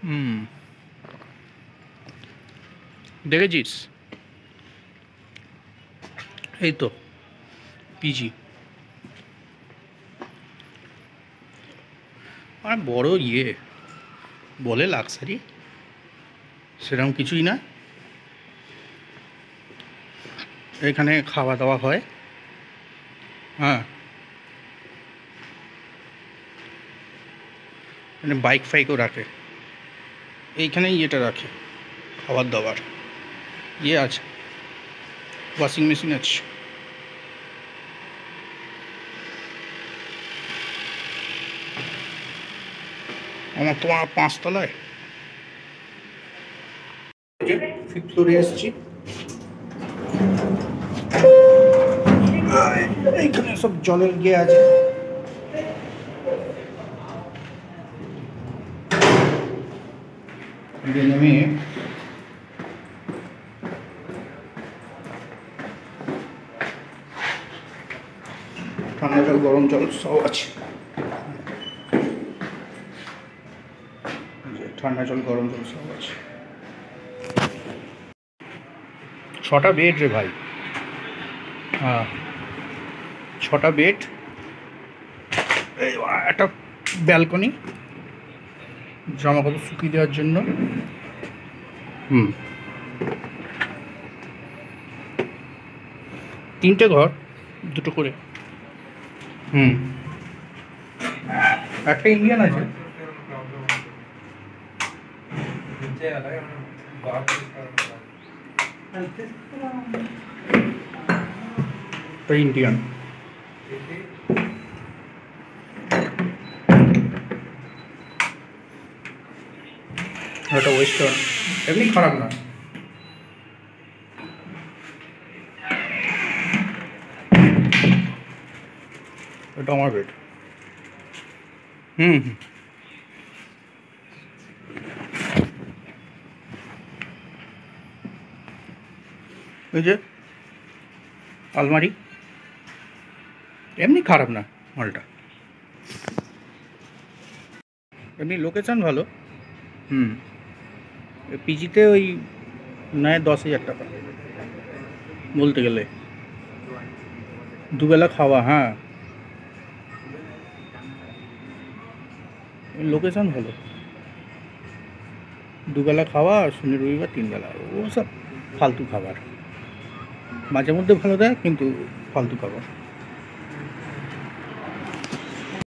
হুম, দেখেছিস? এই তো পিজি। আর বড় বলে লাক্সারি, সেরকম কিছুই না। এখানে খাওয়া দাওয়া হয়। হ্যাঁ, এখানে বাইক ফাইকও রাখে। এইখানে রাখে, খাবার দাবার আছে, ওয়াশিং মেশিন আছে। আমার তোমার 5 তলায়, 5th ফ্লোরে এসছি। এইখানে সব জলের আছে। নেমে ঠান্ডা জল গরম জল সব আছে। ঠান্ডা জল গরম জল সব আছে। 6টা বেড রে ভাই। হ্যাঁ, 6টা বেড, একটা ব্যালকনি জামা কাপড় শুকিয়ে দেওয়ার জন্য। 3টে ঘর, 2টো করে। একটা ইন্ডিয়ান আছে। ইন্ডিয়ান ওটা ওয়েস্টার্ন, এমনি খারাপ না। এটা আমার বেড। ওই যে আলমারি, এমনি খারাপ না মালটা, এমনি লোকেশন ভালো। পিজিতে ওই নেয় 10,000 টাকা বলতে গেলে, দুবেলা খাওয়া। হ্যাঁ, লোকেশন ভালো, দুবেলা খাওয়া, আর শনি রবিবার 3 বেলা। ও সব ফালতু খাবার, মাঝে মধ্যে ভালো দেয় কিন্তু ফালতু খাবার।